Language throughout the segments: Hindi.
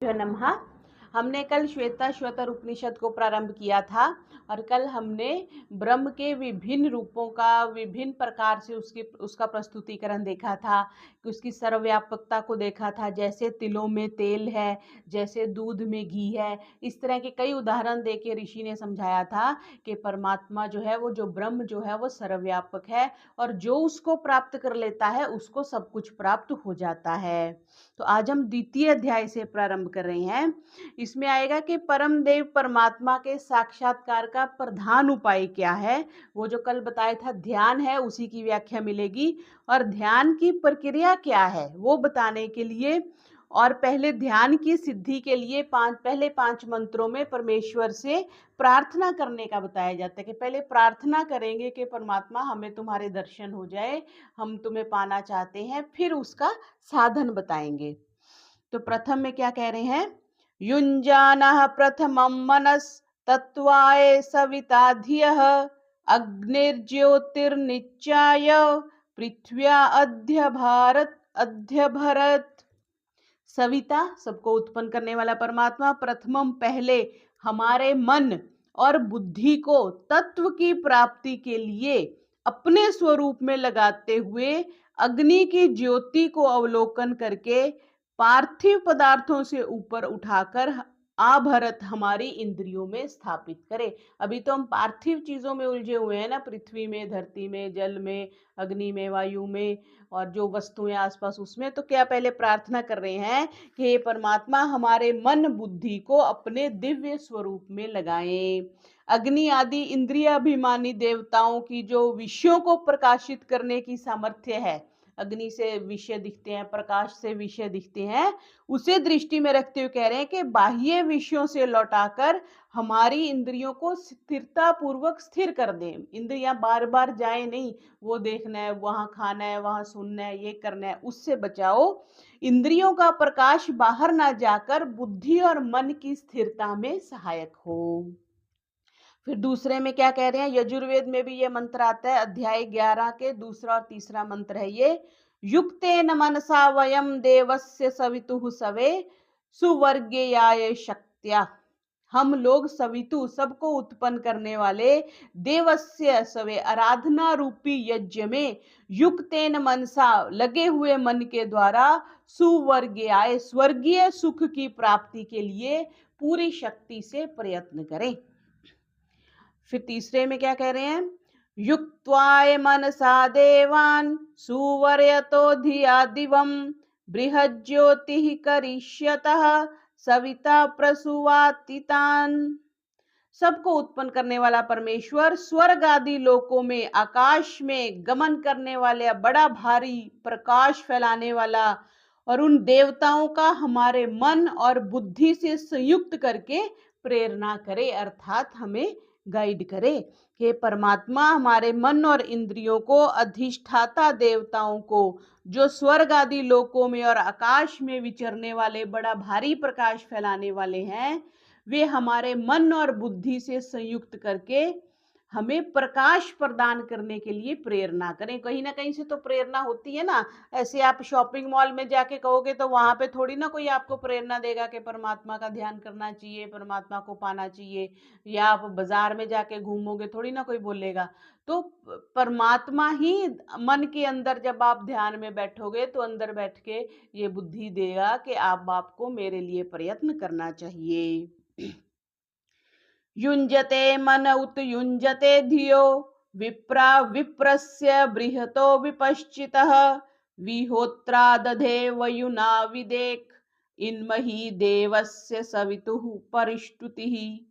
नमः। हमने कल श्वेताश्वतर उपनिषद को प्रारंभ किया था और कल हमने ब्रह्म के विभिन्न रूपों का विभिन्न प्रकार से उसका प्रस्तुतिकरण देखा था कि उसकी सर्वव्यापकता को देखा था। जैसे तिलों में तेल है, जैसे दूध में घी है, इस तरह के कई उदाहरण देके ऋषि ने समझाया था कि परमात्मा जो है वो, जो ब्रह्म जो है वो सर्वव्यापक है और जो उसको प्राप्त कर लेता है उसको सब कुछ प्राप्त हो जाता है। तो आज हम द्वितीय अध्याय से प्रारंभ कर रहे हैं। इसमें आएगा कि परम देव परमात्मा के साक्षात्कार का प्रधान उपाय क्या है। वो जो कल बताया था ध्यान है, उसी की व्याख्या मिलेगी और ध्यान की प्रक्रिया क्या है वो बताने के लिए, और पहले ध्यान की सिद्धि के लिए पहले 5 मंत्रों में परमेश्वर से प्रार्थना करने का बताया जाता है कि पहले प्रार्थना करेंगे कि परमात्मा हमें तुम्हारे दर्शन हो जाए, हम तुम्हें पाना चाहते हैं, फिर उसका साधन बताएंगे। तो प्रथम में क्या कह रहे हैं, युञ्जानः प्रथमं मनस तत्वाय सविता धियः अग्निर्ज्योतिर्निच्चाय पृथ्व्या अध्यभरत। सविता सबको उत्पन्न करने वाला परमात्मा, प्रथमम पहले हमारे मन और बुद्धि को तत्व की प्राप्ति के लिए अपने स्वरूप में लगाते हुए अग्नि की ज्योति को अवलोकन करके पार्थिव पदार्थों से ऊपर उठाकर आभरत हमारी इंद्रियों में स्थापित करे। अभी तो हम पार्थिव चीजों में उलझे हुए हैं ना, पृथ्वी में, धरती में, जल में, अग्नि में, वायु में और जो वस्तुएं आसपास उसमें। तो क्या पहले प्रार्थना कर रहे हैं कि हे परमात्मा हमारे मन बुद्धि को अपने दिव्य स्वरूप में लगाएं। अग्नि आदि इंद्रियाभिमानी देवताओं की जो विषयों को प्रकाशित करने की सामर्थ्य है, अग्नि से विषय दिखते हैं, प्रकाश से विषय दिखते हैं, उसे दृष्टि में रखते हुए कह रहे हैं कि बाह्य विषयों से लौटाकर हमारी इंद्रियों को स्थिरता पूर्वक स्थिर कर दें। इंद्रियां बार बार जाए नहीं, वो देखना है, वहां खाना है, वहां सुनना है, ये करना है, उससे बचाओ। इंद्रियों का प्रकाश बाहर ना जाकर बुद्धि और मन की स्थिरता में सहायक हो। फिर दूसरे में क्या कह रहे हैं, यजुर्वेद में भी ये मंत्र आता है, अध्याय 11 के दूसरा और तीसरा मंत्र है ये, युक्तेन मनसा वयम देवस्य सवितुः सवे सुवर्गेयाय शक्त्या। हम लोग सवितु सबको उत्पन्न करने वाले देवस्य सवे आराधना रूपी यज्ञ में युक्तेन मनसा लगे हुए मन के द्वारा सुवर्गेयाय स्वर्गीय सुख की प्राप्ति के लिए पूरी शक्ति से प्रयत्न करें। फिर तीसरे में क्या कह रहे हैं, युक्त्वाय मनसा देवान सुवर्यतो धिया दिवम बृहज्योतिः करिष्यतः सविता प्रसुवातितान। सबको उत्पन्न करने वाला परमेश्वर स्वर्ग आदि लोकों में आकाश में गमन करने वाले बड़ा भारी प्रकाश फैलाने वाला और उन देवताओं का हमारे मन और बुद्धि से संयुक्त करके प्रेरणा करे, अर्थात हमें गाइड करे कि परमात्मा हमारे मन और इंद्रियों को अधिष्ठाता देवताओं को, जो स्वर्ग आदि लोकों में और आकाश में विचरने वाले बड़ा भारी प्रकाश फैलाने वाले हैं, वे हमारे मन और बुद्धि से संयुक्त करके हमें प्रकाश प्रदान करने के लिए प्रेरणा करें। कहीं ना कहीं से तो प्रेरणा होती है ना। ऐसे आप शॉपिंग मॉल में जाके कहोगे तो वहां पे थोड़ी ना कोई आपको प्रेरणा देगा कि परमात्मा का ध्यान करना चाहिए, परमात्मा को पाना चाहिए। या आप बाजार में जाके घूमोगे, थोड़ी ना कोई बोलेगा। तो परमात्मा ही मन के अंदर जब आप ध्यान में बैठोगे तो अंदर बैठ के ये बुद्धि देगा कि आपको मेरे लिए प्रयत्न करना चाहिए। युञ्जते मन उत युञ्जते धियो विप्रा विप्रस्य बृहतो विपश्चितः विहोत्रा दधे वयुना विदेक इन्महि देवस्य सवितुः परिष्टुतिः।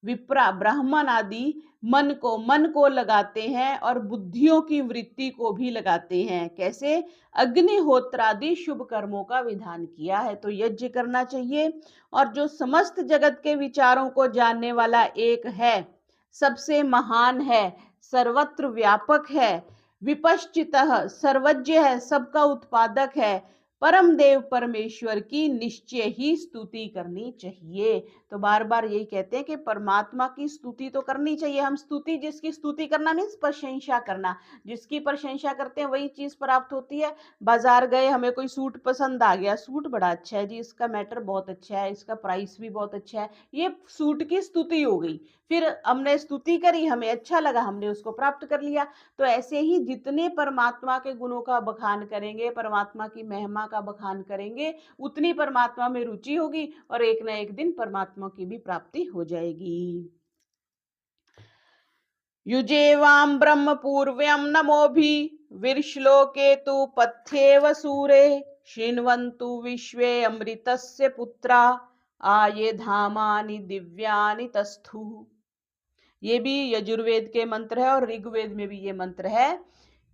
विप्रा ब्राह्मण आदि मन को लगाते हैं और बुद्धियों की वृत्ति को भी लगाते हैं। कैसे? अग्निहोत्र आदि शुभ कर्मों का विधान किया है तो यज्ञ करना चाहिए। और जो समस्त जगत के विचारों को जानने वाला एक है, सबसे महान है, सर्वत्र व्यापक है, विपश्चितः सर्वज्ञ है, सबका उत्पादक है, परम देव परमेश्वर की निश्चय ही स्तुति करनी चाहिए। तो बार बार यही कहते हैं कि परमात्मा की स्तुति तो करनी चाहिए। हम स्तुति, जिसकी स्तुति करना मीन्स प्रशंसा करना, जिसकी प्रशंसा करते हैं वही चीज प्राप्त होती है। बाजार गए, हमें कोई सूट पसंद आ गया, सूट बड़ा अच्छा है जी, इसका मैटर बहुत अच्छा है, इसका प्राइस भी बहुत अच्छा है, ये सूट की स्तुति हो गई। फिर हमने स्तुति करी, हमें अच्छा लगा, हमने उसको प्राप्त कर लिया। तो ऐसे ही जितने परमात्मा के गुणों का बखान करेंगे, परमात्मा की महिमा का बखान करेंगे, उतनी परमात्मा में रुचि होगी और एक ना एक दिन परमात्मा की भी प्राप्ति हो जाएगी। युजेवाम ब्रह्म पूर्व्यम नमोभि विश्लोके तु पथ्येव सूरे शृण्वन्तु विश्वे अमृतस्य पुत्रा आये धामानि दिव्यानि तस्थु। ये भी यजुर्वेद के मंत्र है और ऋग्वेद में भी ये मंत्र है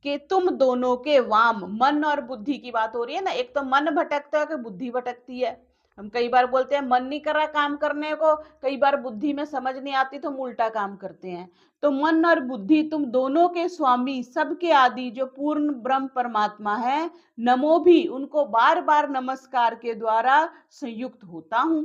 कि तुम दोनों के वाम, मन और बुद्धि की बात हो रही है ना। एक तो मन भटकता है कि बुद्धि भटकती है। हम कई बार बोलते हैं मन नहीं कर रहा काम करने को, कई बार बुद्धि में समझ नहीं आती तो हम उल्टा काम करते हैं। तो मन और बुद्धि तुम दोनों के स्वामी, सबके आदि जो पूर्ण ब्रह्म परमात्मा है, नमो भी, उनको बार बार नमस्कार के द्वारा संयुक्त होता हूं।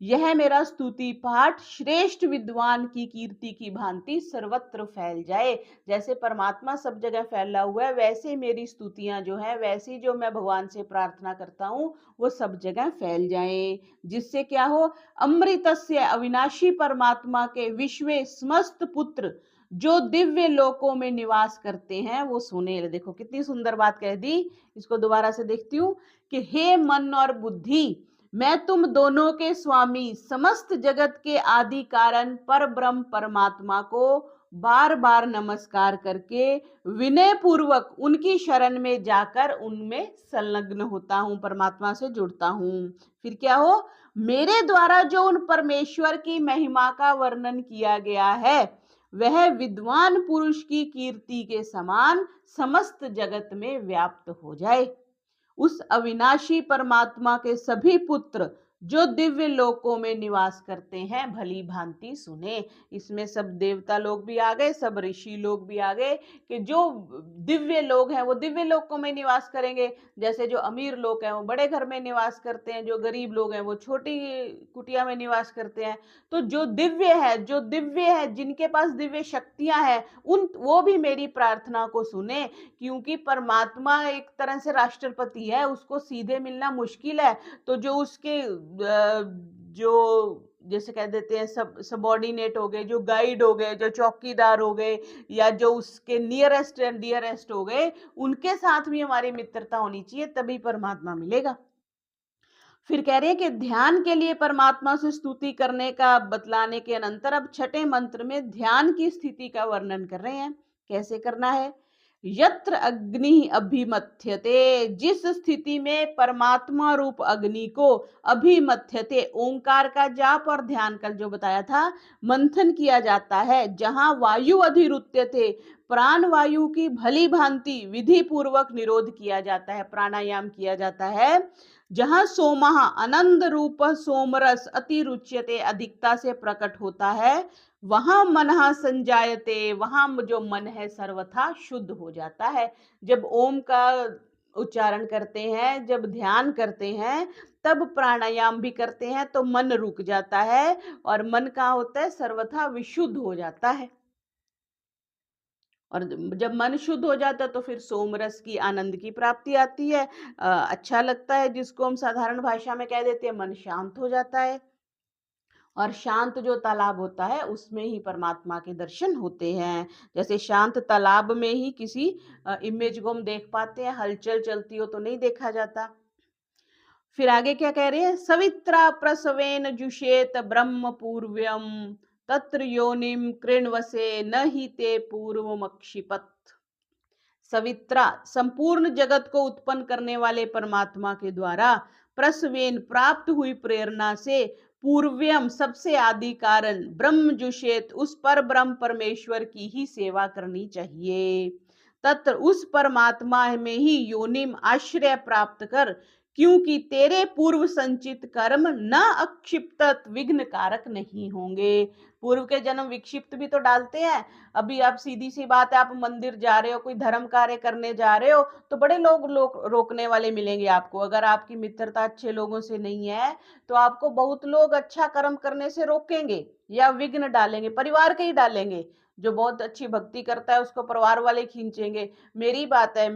यह मेरा स्तुति पाठ श्रेष्ठ विद्वान की कीर्ति की भांति सर्वत्र फैल जाए। जैसे परमात्मा सब जगह फैला हुआ है, वैसे मेरी स्तुतियां जो है, वैसी जो मैं भगवान से प्रार्थना करता हूं, वो सब जगह फैल जाए। जिससे क्या हो, अमृतस्य, अविनाशी परमात्मा के विश्व समस्त पुत्र जो दिव्य लोकों में निवास करते हैं वो सुने। देखो कितनी सुंदर बात कह दी। इसको दोबारा से देखती हूँ कि हे मन और बुद्धि, मैं तुम दोनों के स्वामी, समस्त जगत के आदि कारण पर ब्रह्म परमात्मा को बार बार नमस्कार करके विनय पूर्वक उनकी शरण में जाकर उनमें संलग्न होता हूं, परमात्मा से जुड़ता हूं। फिर क्या हो, मेरे द्वारा जो उन परमेश्वर की महिमा का वर्णन किया गया है, वह विद्वान पुरुष की कीर्ति के समान समस्त जगत में व्याप्त हो जाए। उस अविनाशी परमात्मा के सभी पुत्र जो दिव्य लोकों में निवास करते हैं भली भांति सुने। इसमें सब देवता लोग भी आ गए, सब ऋषि लोग भी आ गए कि जो दिव्य लोग हैं वो दिव्य लोकों में निवास करेंगे। जैसे जो अमीर लोग हैं वो बड़े घर में निवास करते हैं, जो गरीब लोग हैं वो छोटी कुटिया में निवास करते हैं। तो जो दिव्य है, जो दिव्य है, जिनके पास दिव्य शक्तियां हैं, उन वो भी मेरी प्रार्थना को सुने। क्योंकि परमात्मा एक तरह से राष्ट्रपति है, उसको सीधे मिलना मुश्किल है। तो जो उसके जो जैसे कह देते हैं सब सबॉर्डिनेट हो गए, जो गाइड हो गए, जो चौकीदार हो गए, या जो उसके नियरेस्ट एंड डियरेस्ट हो गए, उनके साथ भी हमारी मित्रता होनी चाहिए, तभी परमात्मा मिलेगा। फिर कह रहे हैं कि ध्यान के लिए परमात्मा से स्तुति करने का बतलाने के अनंतर अब छठे मंत्र में ध्यान की स्थिति का वर्णन कर रहे हैं। कैसे करना है, यत्र अग्नि अभिमथ्यते, जिस स्थिति में परमात्मा रूप अग्नि को अभिमथ्यते, ओंकार का जाप और ध्यान कल जो बताया था, मंथन किया जाता है, जहां वायु अधिरुत्यते, प्राण वायु की भली भांति विधि पूर्वक निरोध किया जाता है, प्राणायाम किया जाता है, जहां सोमः आनंद रूप सोमरस अति रुच्यते, अधिकता से प्रकट होता है, वहां मनः संजायते, वहां जो मन है सर्वथा शुद्ध हो जाता है। जब ओम का उच्चारण करते हैं, जब ध्यान करते हैं, तब प्राणायाम भी करते हैं, तो मन रुक जाता है और मन का होता है सर्वथा विशुद्ध हो जाता है। और जब मन शुद्ध हो जाता है तो फिर सोमरस की आनंद की प्राप्ति आती है। अच्छा लगता है, जिसको हम साधारण भाषा में कह देते हैं मन शांत हो जाता है। और शांत जो तालाब होता है उसमें ही परमात्मा के दर्शन होते हैं। जैसे शांत तालाब में ही किसी इमेज को हम देख पाते हैं, हलचल चलती हो तो नहीं देखा जाता। फिर आगे क्या कह रहे हैं, सवित्रा प्रसवेन जुषेत ब्रह्म पूर्व्यम तत्र योनिम कृण्वसे न ही ते पूर्वमक्षिपत। सवित्रा, संपूर्ण जगत को उत्पन्न करने वाले परमात्मा के द्वारा प्रसवेन, प्राप्त हुई प्रेरणा से, पूर्व्यम, सबसे आदि कारण, ब्रह्म जुषेत, उस पर ब्रह्म परमेश्वर की ही सेवा करनी चाहिए। तत्र, उस परमात्मा में ही योनिम, आश्रय प्राप्त कर, क्योंकि तेरे पूर्व संचित कर्म न अक्षिप्त विघ्न कारक नहीं होंगे। पूर्व के जन्म विक्षिप्त भी तो डालते हैं। अभी आप सीधी सी बात है, आप मंदिर जा रहे हो, कोई धर्म कार्य करने जा रहे हो, तो बड़े लोग रोकने वाले मिलेंगे आपको। अगर आपकी मित्रता अच्छे लोगों से नहीं है तो आपको बहुत लोग अच्छा कर्म करने से रोकेंगे या विघ्न डालेंगे, परिवार के ही डालेंगे। जो बहुत अच्छी भक्ति करता है उसको परिवार वाले खींचेंगे। मेरी बात है,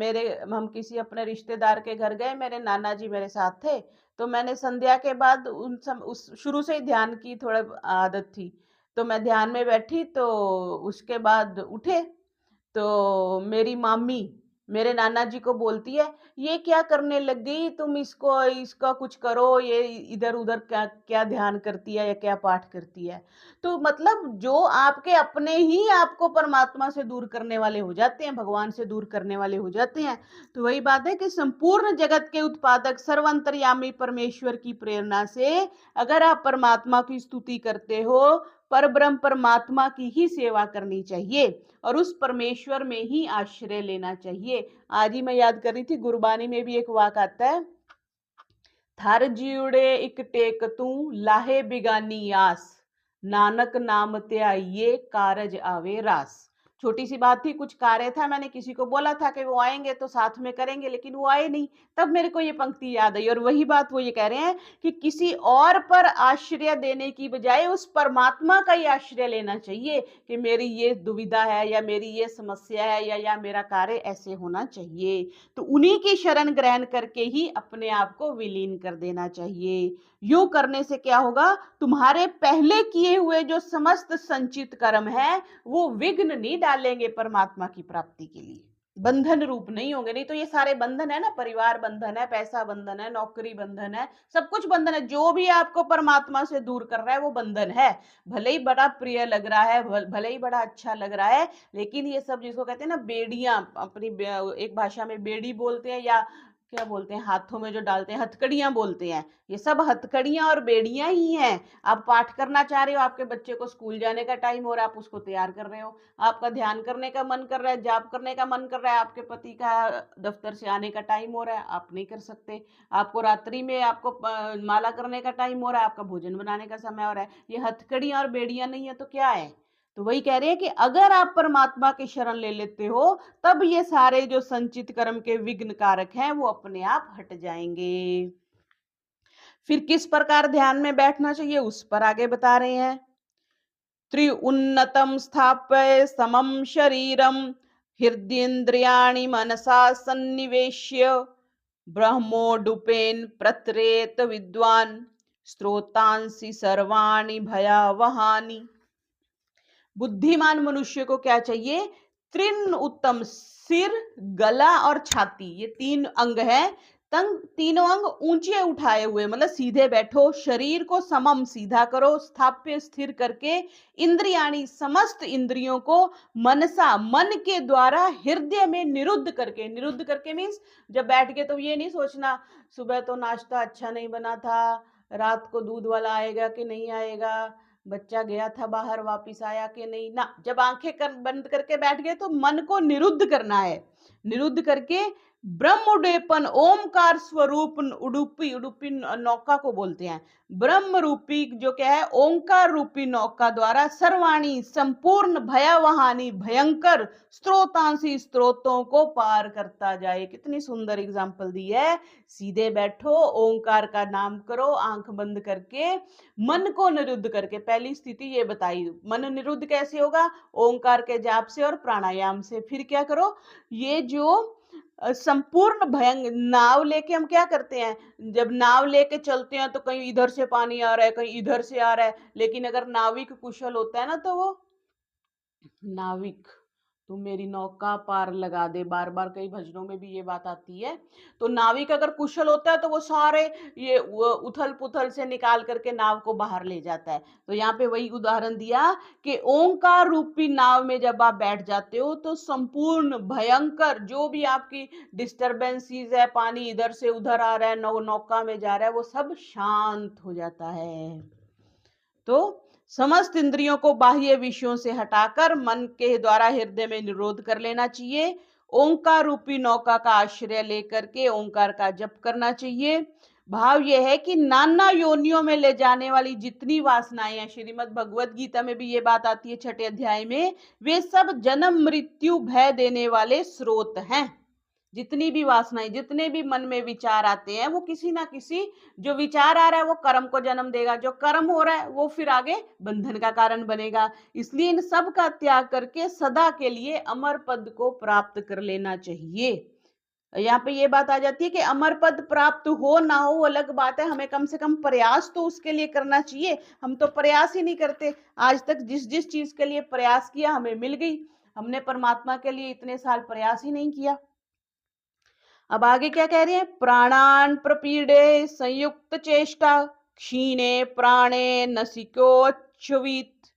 हम किसी अपने रिश्तेदार के घर गए, मेरे नाना जी मेरे साथ थे, तो मैंने संध्या के बाद उस शुरू से ही ध्यान की थोड़ा आदत थी, तो मैं ध्यान में बैठी, तो उसके बाद उठे तो मेरी मामी मेरे नाना जी को बोलती है, ये क्या करने लग गई तुम, इसको इसका कुछ करो, ये इधर उधर क्या क्या ध्यान करती है या क्या पाठ करती है। तो मतलब जो आपके अपने ही आपको परमात्मा से दूर करने वाले हो जाते हैं, भगवान से दूर करने वाले हो जाते हैं। तो वही बात है कि संपूर्ण जगत के उत्पादक सर्वंतर्यामी परमेश्वर की प्रेरणा से अगर आप परमात्मा की स्तुति करते हो, परब्रह्म परमात्मा की ही सेवा करनी चाहिए और उस परमेश्वर में ही आश्रय लेना चाहिए। आज ही मैं याद कर रही थी, गुरबानी में भी एक वाक आता है, थर जीउड़े इक टेक तू लाहे बिगानी आस, नानक नाम त्याइये कारज आवे रास। छोटी सी बात थी, कुछ कार्य था, मैंने किसी को बोला था कि वो आएंगे तो साथ में करेंगे, लेकिन वो आए नहीं। तब मेरे को ये पंक्ति याद आई, और वही बात वो ये कह रहे हैं कि किसी और पर आश्रय देने की बजाय उस परमात्मा का ही आश्रय लेना चाहिए कि मेरी ये दुविधा है या मेरी ये समस्या है या मेरा कार्य ऐसे होना चाहिए। तो उन्हीं की शरण ग्रहण करके ही अपने आप को विलीन कर देना चाहिए। यूं करने से क्या होगा, तुम्हारे पहले किए हुए जो समस्त संचित कर्म है वो विघ्न नहीं डालेंगे परमात्मा की प्राप्ति के लिए, बंधन रूप नहीं होंगे। नहीं तो ये सारे बंधन है ना, परिवार बंधन है, पैसा बंधन है, नौकरी बंधन है, सब कुछ बंधन है। जो भी आपको परमात्मा से दूर कर रहा है वो बंधन है। भले ही बड़ा प्रिय लग रहा है, भले ही बड़ा अच्छा लग रहा है, लेकिन ये सब जिसको कहते हैं ना बेड़ियां, अपनी एक भाषा में बेड़ी बोलते हैं या क्या बोलते हैं, हाथों में जो डालते हैं हथकड़ियां बोलते हैं, ये सब हथकड़ियां और बेड़ियां ही हैं। आप पाठ करना चाह रहे हो, आपके बच्चे को स्कूल जाने का टाइम हो रहा है, आप उसको तैयार कर रहे हो। आपका ध्यान करने का मन कर रहा है, जाप करने का मन कर रहा है, आपके पति का दफ्तर से आने का टाइम हो रहा है, आप नहीं कर सकते। आपको रात्रि में आपको माला करने का टाइम हो रहा है, आपका भोजन बनाने का समय हो रहा है, ये हथकड़ियां और बेड़ियां नहीं है तो क्या है। तो वही कह रहे हैं कि अगर आप परमात्मा की शरण ले लेते हो, तब ये सारे जो संचित कर्म के विघ्न कारक हैं वो अपने आप हट जाएंगे। फिर किस प्रकार ध्यान में बैठना चाहिए उस पर आगे बता रहे हैं। त्रिउन्नतम स्थाप्य समम शरीरम हृदयेन्द्रियाणि मनसा सन्निवेश्य ब्रह्मोडुपेन प्रतरेत विद्वान स्त्रोतांसि सर्वाणि भयावहानि। बुद्धिमान मनुष्य को क्या चाहिए, त्रिन उत्तम, सिर, गला और छाती, ये तीन अंग हैं। तीनों अंग ऊंचे उठाए हुए, मतलब सीधे बैठो, शरीर को समम सीधा करो, स्थाप्य स्थिर करके, इंद्रियाणी समस्त इंद्रियों को, मनसा मन के द्वारा, हृदय में निरुद्ध करके, निरुद्ध करके मीन्स जब बैठ के तो ये नहीं सोचना सुबह तो नाश्ता अच्छा नहीं बना था, रात को दूध वाला आएगा कि नहीं आएगा, बच्चा गया था बाहर वापिस आया कि नहीं ना। जब आंखें बंद करके बैठ गए तो मन को निरुद्ध करना है, निरुद्ध करके ब्रह्म उडेपन, ओमकार स्वरूप, उडुपी, उडुपी नौका को बोलते हैं, ब्रह्म रूपी जो क्या है, ओंकार रूपी नौका द्वारा सर्वाणी संपूर्ण भयावहानी भयंकर स्त्रोतांसी स्त्रोतों को पार करता जाए। कितनी सुंदर एग्जाम्पल दी है। सीधे बैठो, ओंकार का नाम करो, आंख बंद करके, मन को निरुद्ध करके। पहली स्थिति ये बताई, मन निरुद्ध कैसे होगा, ओंकार के जाप से और प्राणायाम से। फिर क्या करो, ये जो संपूर्ण भयंग, नाव लेके हम क्या करते हैं, जब नाव लेके चलते हैं तो कहीं इधर से पानी आ रहा है, कहीं इधर से आ रहा है, लेकिन अगर नाविक कुशल होता है ना तो वो नाविक तू मेरी नौका पार लगा दे, बार बार कई भजनों में भी ये बात आती है। तो नाविक अगर कुशल होता है तो वो सारे ये उथल पुथल से निकाल करके नाव को बाहर ले जाता है। तो यहाँ पे वही उदाहरण दिया कि ओंकार रूपी नाव में जब आप बैठ जाते हो तो संपूर्ण भयंकर जो भी आपकी डिस्टर्बेंसीज है, पानी इधर से उधर आ रहा है, नौका में जा रहा है, वो सब शांत हो जाता है। तो समस्त इंद्रियों को बाह्य विषयों से हटाकर मन के द्वारा हृदय में निरोध कर लेना चाहिए। ओंकार रूपी नौका का आश्रय लेकर के ओंकार का जप करना चाहिए। भाव यह है कि नाना योनियों में ले जाने वाली जितनी वासनाएं हैं, श्रीमद् भगवत गीता में भी ये बात आती है 6ठे अध्याय में, वे सब जन्म मृत्यु भय देने वाले स्रोत हैं। जितनी भी वासनाएं, जितने भी मन में विचार आते हैं, वो किसी ना किसी, जो विचार आ रहा है वो कर्म को जन्म देगा, जो कर्म हो रहा है वो फिर आगे बंधन का कारण बनेगा। इसलिए इन सब का त्याग करके सदा के लिए अमर पद को प्राप्त कर लेना चाहिए। यहाँ पे ये बात आ जाती है कि अमर पद प्राप्त हो ना हो अलग बात है, हमें कम से कम प्रयास तो उसके लिए करना चाहिए। हम तो प्रयास ही नहीं करते। आज तक जिस जिस चीज के लिए प्रयास किया हमें मिल गई, हमने परमात्मा के लिए इतने साल प्रयास ही नहीं किया। अब आगे क्या कह रहे हैं, प्राणान प्रपीड़े संयुक्त चेष्टा क्षीणे प्राणे नसिकोच्छ्वित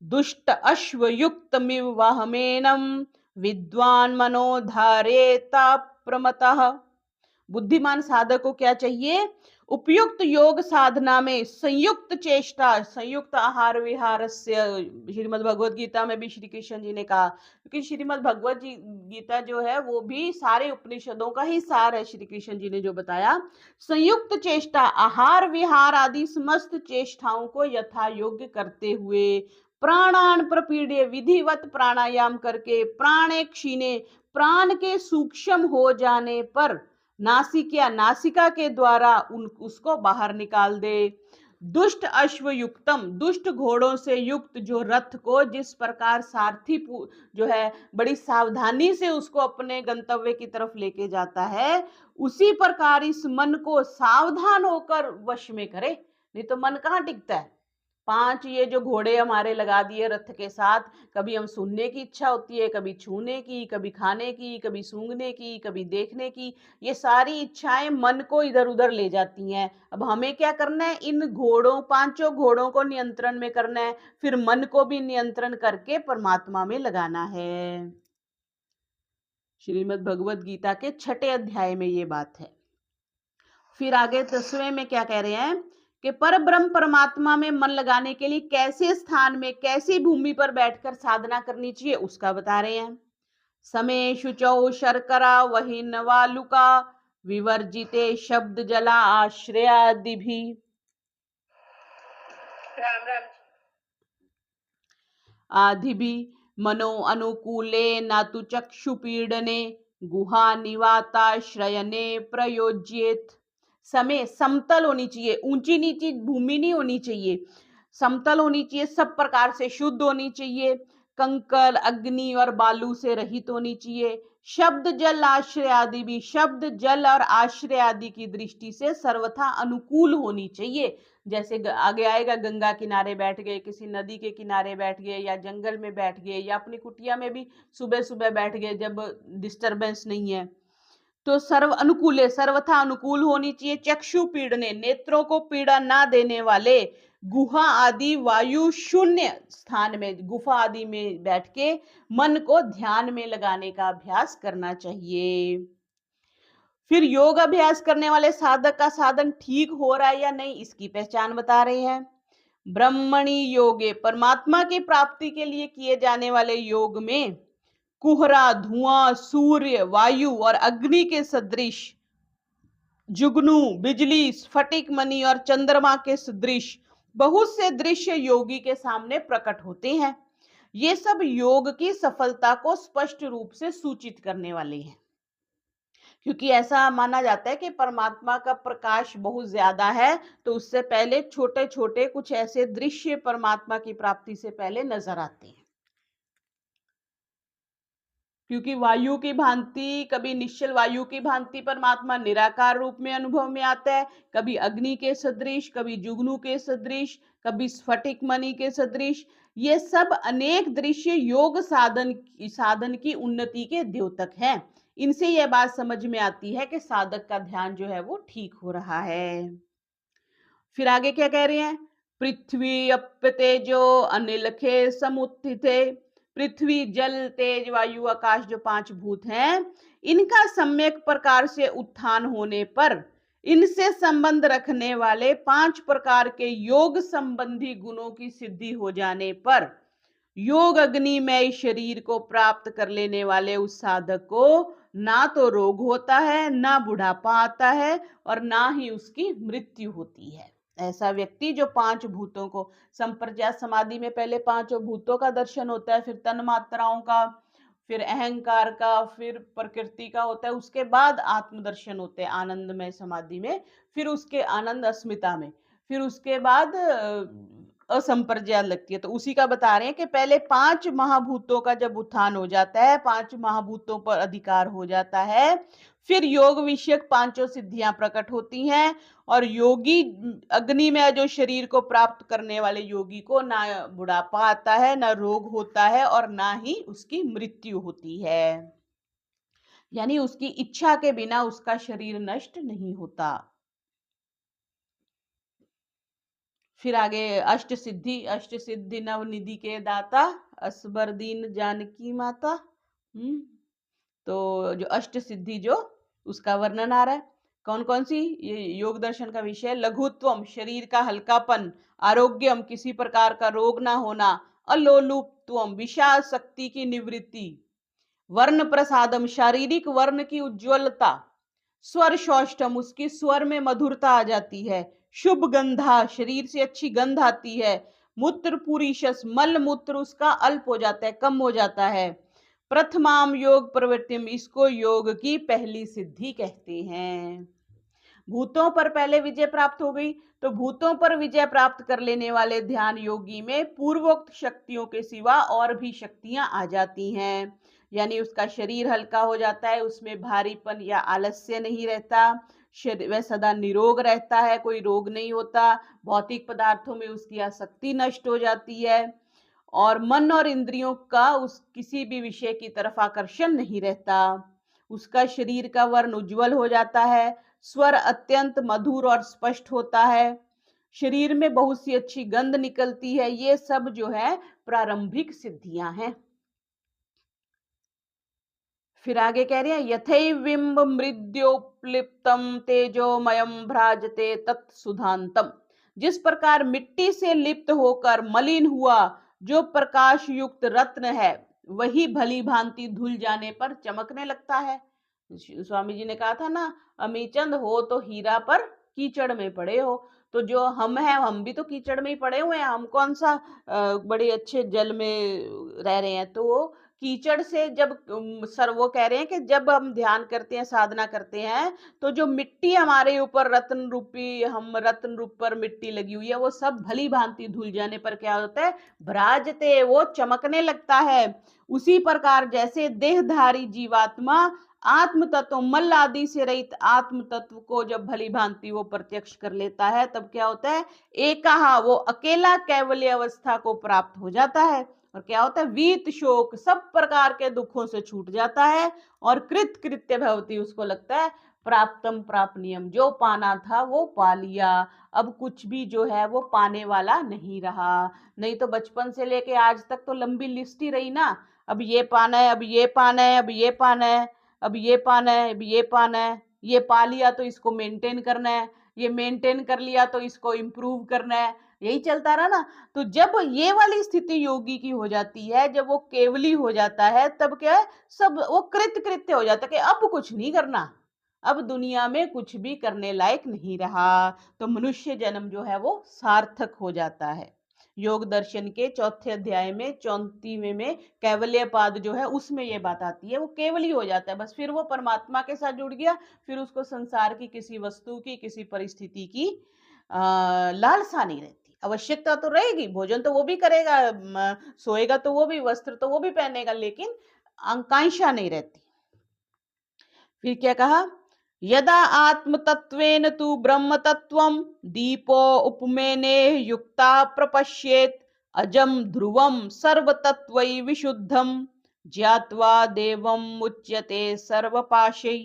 दुष्ट अश्वयुक्त वाहमेनम विद्वान मनोधारेता प्रमतः। बुद्धिमान साधक को क्या चाहिए, उपयुक्त योग साधना में संयुक्त चेष्टा, संयुक्त आहार विहार से, श्रीमद् भगवत गीता में भी श्री कृष्ण जी ने कहा, क्योंकि श्रीमद् भगवत गीता जो है वो भी सारे उपनिषदों का ही सार है। श्री कृष्ण जी ने जो बताया, संयुक्त चेष्टा, आहार विहार आदि समस्त चेष्टाओं को यथा योग्य करते हुए, प्राणान प्रपीड़े, विधिवत प्राणायाम करके, प्राणे क्षीणे, प्राण के सूक्ष्म हो जाने पर, नासिका, नासिका के द्वारा उसको बाहर निकाल दे। दुष्ट अश्वयुक्तम, दुष्ट घोड़ों से युक्त जो रथ को जिस प्रकार सारथी जो है बड़ी सावधानी से उसको अपने गंतव्य की तरफ लेके जाता है, उसी प्रकार इस मन को सावधान होकर वश में करे। नहीं तो मन कहाँ टिकता है। 5 ये जो घोड़े हमारे लगा दिए रथ के साथ, कभी हम सुनने की इच्छा होती है, कभी छूने की, कभी खाने की, कभी सूंघने की, कभी देखने की, ये सारी इच्छाएं मन को इधर उधर ले जाती हैं। अब हमें क्या करना है, इन घोड़ों, 5 घोड़ों को नियंत्रण में करना है, फिर मन को भी नियंत्रण करके परमात्मा में लगाना है। श्रीमद् भगवत गीता के 6ठे अध्याय में ये बात है। फिर आगे 10वें में क्या कह रहे हैं कि पर ब्रह्म परमात्मा में मन लगाने के लिए कैसे स्थान में, कैसी भूमि पर बैठकर साधना करनी चाहिए उसका बता रहे हैं। समय शुचौ शर्करा वही नवालुका विवर्जिते शब्द जला आश्रयादि भी। राम राम आदि भी मनो अनुकूले नातु चक्षु पीड़ने गुहा निवाताश्रयने प्रयोज्येत। समय समतल होनी चाहिए, ऊंची नीची भूमि नहीं होनी चाहिए, समतल होनी चाहिए, सब प्रकार से शुद्ध होनी चाहिए, कंकड़ अग्नि और बालू से रहित होनी चाहिए। शब्द जल आश्रय आदि भी, शब्द जल और आश्रय आदि की दृष्टि से सर्वथा अनुकूल होनी चाहिए। जैसे आगे आएगा, गंगा किनारे बैठ गए, किसी नदी के किनारे बैठ गए, या जंगल में बैठ गए, या अपनी कुटिया में भी सुबह सुबह बैठ गए जब डिस्टरबेंस नहीं है, तो सर्व अनुकूल, सर्वथा अनुकूल होनी चाहिए। चक्षु पीड़ने, नेत्रों को पीड़ा ना देने वाले, गुहा आदि वायु शून्य स्थान में, गुफा आदि में बैठ के मन को ध्यान में लगाने का अभ्यास करना चाहिए। फिर योग अभ्यास करने वाले साधक का साधन ठीक हो रहा है या नहीं, इसकी पहचान बता रहे हैं। ब्रह्मणि योगे, परमात्मा की प्राप्ति के लिए किए जाने वाले योग में कुहरा, धुआं, सूर्य, वायु और अग्नि के सदृश, जुगनू, बिजली, स्फटिक मणि और चंद्रमा के सदृश बहुत से दृश्य योगी के सामने प्रकट होते हैं। ये सब योग की सफलता को स्पष्ट रूप से सूचित करने वाले हैं, क्योंकि ऐसा माना जाता है कि परमात्मा का प्रकाश बहुत ज्यादा है, तो उससे पहले छोटे छोटे कुछ ऐसे दृश्य परमात्मा की प्राप्ति से पहले नजर आते हैं। क्योंकि वायु की भांति, कभी निश्चल वायु की भांति परमात्मा निराकार रूप में अनुभव में आता है, कभी अग्नि के सदृश, कभी जुगनू के सदृश, कभी स्फटिक मणि के सदृश। ये सब अनेक दृश्य योग साधन की उन्नति के द्योतक हैं। इनसे यह बात समझ में आती है कि साधक का ध्यान जो है वो ठीक हो रहा है। फिर आगे क्या कह रहे हैं, पृथ्वी अप्य तेजो अनिल खे समुत्थिते। पृथ्वी, जल, तेज, वायु, आकाश जो 5 भूत हैं, इनका सम्यक प्रकार से उत्थान होने पर, इनसे संबंध रखने वाले 5 प्रकार के योग संबंधी गुणों की सिद्धि हो जाने पर, योग अग्निमय शरीर को प्राप्त कर लेने वाले उस साधक को ना तो रोग होता है, ना बुढ़ापा आता है, और ना ही उसकी मृत्यु होती है। ऐसा व्यक्ति जो पांच भूतों को, संप्रज्ञात समाधि में पहले पांचों भूतों का दर्शन होता है, फिर तन मात्राओं का, फिर अहंकार का, फिर प्रकृति का होता है, उसके बाद आत्मदर्शन होते हैं आनंदमय समाधि में, फिर उसके आनंद अस्मिता में, फिर उसके बाद असंप्रज्ञात लगती है। तो उसी का बता रहे हैं कि पहले पांच महाभूतों का जब उत्थान हो जाता है, पांच महाभूतों पर अधिकार हो जाता है, फिर योग विषयक पांचों सिद्धियां प्रकट होती हैं, और योगी अग्नि में जो शरीर को प्राप्त करने वाले योगी को ना बुढ़ापा आता है, ना रोग होता है, और ना ही उसकी मृत्यु होती है। यानी उसकी इच्छा के बिना उसका शरीर नष्ट नहीं होता। फिर आगे अष्ट सिद्धि नवनिधि के दाता, असबर दीन जानकी माता। तो जो अष्ट सिद्धि जो उसका वर्णन आ रहा है, कौन कौन सी, ये योग दर्शन का विषय, लघुत्वम शरीर का हल्कापन, आरोग्यम किसी प्रकार का रोग ना होना, अलोलुपत्वम विशाल शक्ति की निवृत्ति, वर्ण प्रसादम शारीरिक वर्ण की उज्ज्वलता, स्वर शौष्टम उसकी स्वर में मधुरता आ जाती है, शुभ गंधा शरीर से अच्छी गंध आती है, मूत्र पुरीशस मल मूत्र उसका अल्प हो जाता है, कम हो जाता है, प्रथमाम योग प्रवृत्तिम इसको योग की पहली सिद्धि कहते हैं। भूतों पर पहले विजय प्राप्त हो गई, तो भूतों पर विजय प्राप्त कर लेने वाले ध्यान योगी में पूर्वोक्त शक्तियों के सिवा और भी शक्तियां आ जाती हैं। यानी उसका शरीर हल्का हो जाता है, उसमें भारीपन या आलस्य नहीं रहता, वह सदा निरोग रहता है, कोई रोग नहीं होता, भौतिक पदार्थों में उसकी आसक्ति नष्ट हो जाती है, और मन और इंद्रियों का उस किसी भी विषय की तरफ आकर्षण नहीं रहता, उसका शरीर का वर्ण उज्जवल हो जाता है, स्वर अत्यंत मधुर और स्पष्ट होता है, शरीर में बहुत सी अच्छी गंध निकलती है। ये सब जो है प्रारंभिक सिद्धियां हैं। फिर आगे कह रहे हैं, यथैविम्ब मृद्योप्लिप्तम तेजोमयम भ्राजते तत्सुधांतम, जिस प्रकार मिट्टी से लिप्त होकर मलिन हुआ जो प्रकाश युक्त रत्न है, वही भली भांति धुल जाने पर चमकने लगता है। स्वामी जी ने कहा था ना, अमीचंद हो तो हीरा पर कीचड़ में पड़े हो। तो जो हम हैं, हम भी तो कीचड़ में ही पड़े हुए हैं, हम कौन सा बड़े अच्छे जल में रह रहे हैं। तो कीचड़ से जब सर वो कह रहे हैं कि जब हम ध्यान करते हैं, साधना करते हैं, तो जो मिट्टी हमारे ऊपर रत्न रूपी, हम रत्न रूप पर मिट्टी लगी हुई है, वो सब भली भांति धुल जाने पर क्या होता है, भ्राजते वो चमकने लगता है। उसी प्रकार जैसे देहधारी जीवात्मा आत्म तत्व मल आदि से रहित आत्म तत्व को जब भली भांति वो प्रत्यक्ष कर लेता है, तब क्या होता है, एकाहा वो अकेला कैवल्य अवस्था को प्राप्त हो जाता है। और क्या होता है, वीत शोक सब प्रकार के दुखों से छूट जाता है, और कृत कृत्य भवती उसको लगता है प्राप्तम प्रापनियम, जो पाना था वो पा लिया, अब कुछ भी जो है वो पाने वाला नहीं रहा। नहीं तो बचपन से लेके आज तक तो लंबी लिस्ट ही रही ना, अब ये पाना है, अब ये पाना है, अब ये पाना है, अब ये पाना है, अब ये पाना है, ये पा लिया तो इसको मेंटेन करना है, ये मेंटेन कर लिया तो इसको इम्प्रूव करना है, यही चलता रहा ना। तो जब ये वाली स्थिति योगी की हो जाती है, जब वो केवली हो जाता है, तब क्या है, सब वो कृत कृत्य हो जाता है कि अब कुछ नहीं करना, अब दुनिया में कुछ भी करने लायक नहीं रहा। तो मनुष्य जन्म जो है वो सार्थक हो जाता है। योग दर्शन के चौथे अध्याय में 34वें में कैवल्य पाद जो है उसमें ये बात आती है, वो केवल ही हो जाता है, बस फिर वो परमात्मा के साथ जुड़ गया, फिर उसको संसार की किसी वस्तु की, किसी परिस्थिति की लालसा नहीं रहती। आवश्यकता तो रहेगी, भोजन तो वो भी करेगा, सोएगा तो वो भी, वस्त्र तो वो भी पहनेगा, लेकिन आकांक्षा नहीं रहती। फिर क्या कहा, यदा आत्म तत्वेन तु ब्रह्म तत्वम दीपो उपमेने युक्ता प्रपश्येत अजम ध्रुवम सर्व तत्वै विशुद्धम ज्ञात्वा देवम मुच्यते सर्वपाशै।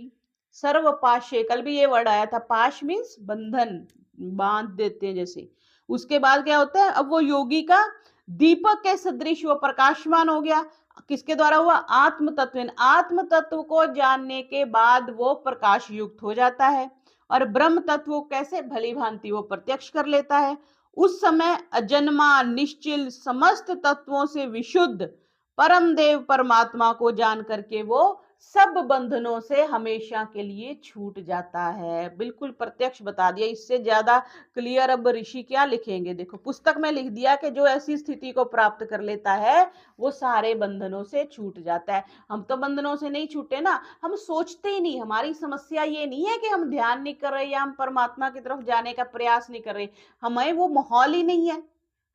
सर्वपाशे, कल भी ये वर्ड आया था, पाश मीन्स बंधन, बांध देते हैं जैसे। उसके बाद क्या होता है, अब वो योगी का दीपक के सदृश वो प्रकाशमान हो गया। किसके द्वारा हुआ, आत्म तत्व, आत्म तत्व को जानने के बाद वो प्रकाश युक्त हो जाता है, और ब्रह्म तत्व कैसे भली भांति वो प्रत्यक्ष कर लेता है। उस समय अजन्मा, निश्चल, समस्त तत्वों से विशुद्ध परम देव परमात्मा को जान करके वो सब बंधनों से हमेशा के लिए छूट जाता है। बिल्कुल प्रत्यक्ष बता दिया, इससे ज्यादा क्लियर अब ऋषि क्या लिखेंगे। देखो पुस्तक में लिख दिया कि जो ऐसी स्थिति को प्राप्त कर लेता है वो सारे बंधनों से छूट जाता है। हम तो बंधनों से नहीं छूटे ना, हम सोचते ही नहीं। हमारी समस्या ये नहीं है कि हम ध्यान नहीं कर रहे या हम परमात्मा की तरफ जाने का प्रयास नहीं कर रहे, हमें वो माहौल ही नहीं है।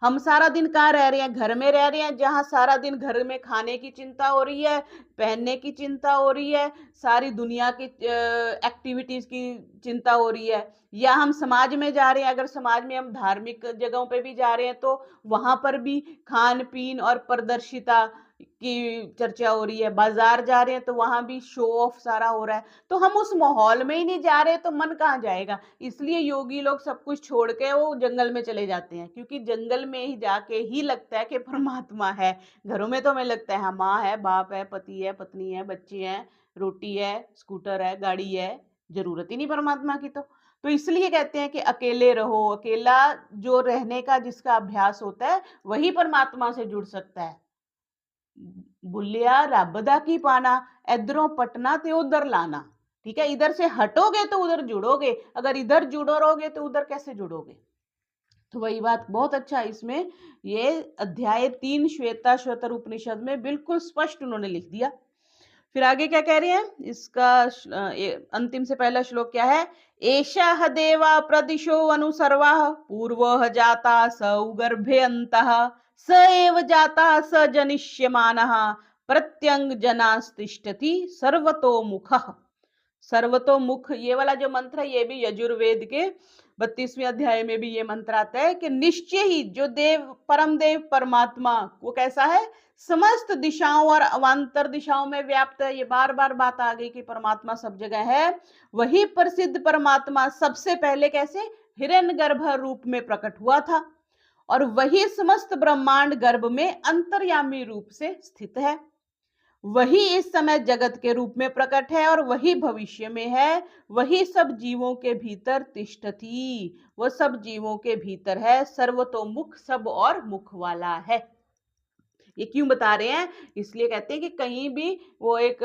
हम सारा दिन कहाँ रह रहे हैं, घर में रह रहे हैं, जहां सारा दिन घर में खाने की चिंता हो रही है, पहनने की चिंता हो रही है, सारी दुनिया की एक्टिविटीज की चिंता हो रही है। या हम समाज में जा रहे हैं, अगर समाज में हम धार्मिक जगहों पे भी जा रहे हैं तो वहां पर भी खान पीन और प्रदर्शिता की चर्चा हो रही है। बाजार जा रहे हैं तो वहां भी शो ऑफ सारा हो रहा है। तो हम उस माहौल में ही नहीं जा रहे तो मन कहाँ जाएगा। इसलिए योगी लोग सब कुछ छोड़ के वो जंगल में चले जाते हैं, क्योंकि जंगल में ही जाके ही लगता है कि परमात्मा है। घरों में तो हमें लगता है हाँ, माँ है, बाप है, पति है, पत्नी है, बच्चे हैं, रोटी है, स्कूटर है, गाड़ी है, जरूरत ही नहीं परमात्मा की। तो इसलिए कहते हैं कि अकेले रहो। अकेला जो रहने का जिसका अभ्यास होता है वही परमात्मा से जुड़ सकता है। बुलिया रबदा की पाना, इधरों पटना ते उधर लाना। ठीक है, इधर से हटोगे तो उधर जुड़ोगे, अगर इधर जुड़ो रहोगे तो उधर कैसे जुड़ोगे। तो वही बात बहुत अच्छा इसमें ये अध्याय 3 श्वेता श्वेतर उपनिषद में बिल्कुल स्पष्ट उन्होंने लिख दिया। फिर आगे क्या कह रहे हैं, इसका अंतिम से पहला श्लोक क्या है। एषः देवा प्रदिशो अनुसर्वा पूर्वः जाता स उगर्भे अन्तः स एव जाता स जनिष्यमानः प्रत्यंग जनास्तिष्ठति सर्वतोमुखः। सर्वतोमुख ये वाला जो मंत्र है ये भी यजुर्वेद के 32वें अध्याय में भी ये मंत्र आता है कि निश्चय ही जो देव परम देव परमात्मा वो कैसा है, समस्त दिशाओं और अवान्तर दिशाओं में व्याप्त है। ये बार बार बात आ गई कि परमात्मा सब जगह है। वही प्रसिद्ध परमात्मा सबसे पहले कैसे हिरण्यगर्भ रूप में प्रकट हुआ था और वही समस्त ब्रह्मांड गर्भ में अंतर्यामी रूप से स्थित है। वही इस समय जगत के रूप में प्रकट है और वही भविष्य में है। वही सब जीवों के भीतर तिष्ठति, वह सब जीवों के भीतर है, सर्वतोमुख सब और मुख वाला है। ये क्यों बता रहे हैं, इसलिए कहते हैं कि कहीं भी वो एक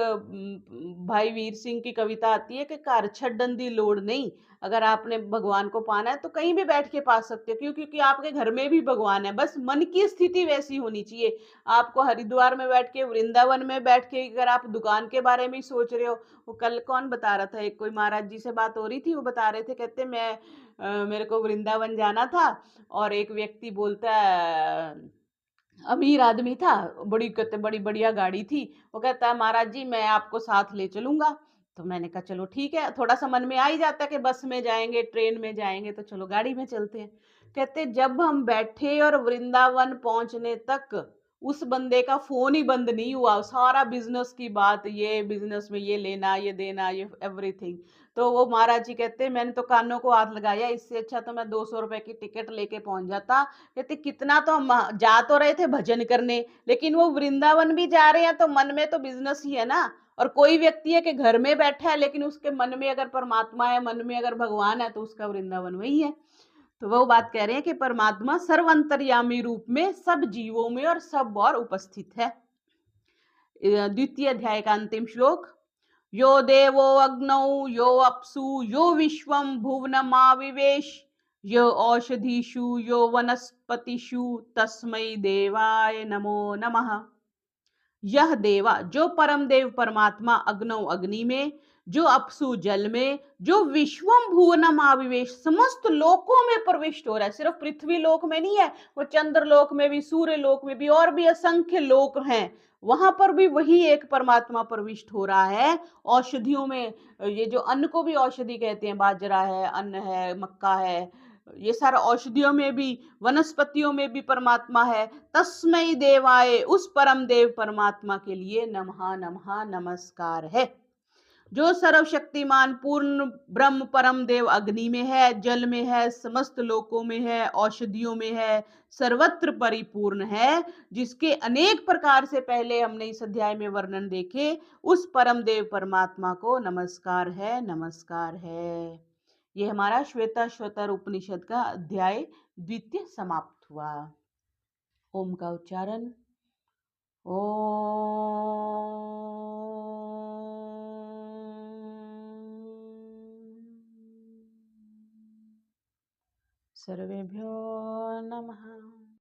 भाई वीर सिंह की कविता आती है कि कार छड्डंदी लोड़ नहीं। अगर आपने भगवान को पाना है तो कहीं भी बैठ के पा सकते हो, क्यों, क्योंकि आपके घर में भी भगवान है। बस मन की स्थिति वैसी होनी चाहिए। आपको हरिद्वार में बैठ के, वृंदावन में बैठ के अगर आप दुकान के बारे में ही सोच रहे हो। वो कल कौन बता रहा था, एक कोई महाराज जी से बात हो रही थी, वो बता रहे थे, कहते मैं मेरे को वृंदावन जाना था और एक व्यक्ति बोलता है, अमीर आदमी था, बड़ी कहते बड़ी बढ़िया गाड़ी थी, वो कहता है महाराज जी मैं आपको साथ ले चलूंगा। तो मैंने कहा चलो ठीक है, थोड़ा सा मन में आ ही जाता है कि बस में जाएंगे, ट्रेन में जाएंगे, तो चलो गाड़ी में चलते हैं। कहते जब हम बैठे और वृंदावन पहुंचने तक उस बंदे का फोन ही बंद नहीं हुआ। सारा बिजनेस की बात, ये बिजनेस में ये लेना, ये देना, ये एवरीथिंग। तो वो महाराज जी कहते मैंने तो कानों को हाथ लगाया, इससे अच्छा तो मैं 200 रुपए की टिकट लेके पहुंच जाता। कहते कितना तो हम जा तो रहे थे भजन करने, लेकिन वो वृंदावन भी जा रहे हैं तो मन में तो बिजनेस ही है ना। और कोई व्यक्ति है कि घर में बैठा है लेकिन उसके मन में अगर परमात्मा है, मन में अगर भगवान है, तो उसका वृंदावन वही है। तो वो बात कह रहे हैं कि परमात्मा सर्वंतर्यामी रूप में सब जीवों में और सब और उपस्थित है। द्वितीय अध्याय का अंतिम श्लोक। यो देवो अग्नौ यो अप्सु यो विश्वं भुवनमाविवेश यो औषधीषु यो वनस्पतिषु तस्मै देवाय नमो नमः। यह देवा जो परम देव परमात्मा अग्नौ अग्नि में, जो अपसु जल में, जो विश्वम भुवनम आविवेश समस्त लोकों में प्रविष्ट हो रहा है। सिर्फ पृथ्वी लोक में नहीं है, वो चंद्र लोक में भी, सूर्य लोक में भी, और भी असंख्य लोक हैं, वहां पर भी वही एक परमात्मा प्रविष्ट हो रहा है। औषधियों में, ये जो अन्न को भी औषधि कहते हैं, बाजरा है, अन्न है, मक्का है, ये सारा औषधियों में भी, वनस्पतियों में भी परमात्मा है। तस्मै देवाय उस परम देव परमात्मा के लिए नमः नमः नमस्कार है। जो सर्वशक्तिमान पूर्ण ब्रह्म परम देव अग्नि में है, जल में है, समस्त लोकों में है, औषधियों में है, सर्वत्र परिपूर्ण है, जिसके अनेक प्रकार से पहले हमने इस अध्याय में वर्णन देखे, उस परम देव परमात्मा को नमस्कार है, नमस्कार है। ये हमारा श्वेताश्वतर उपनिषद का अध्याय द्वितीय समाप्त हुआ। ओम का उच्चारण सर्वेभ्यो नमः।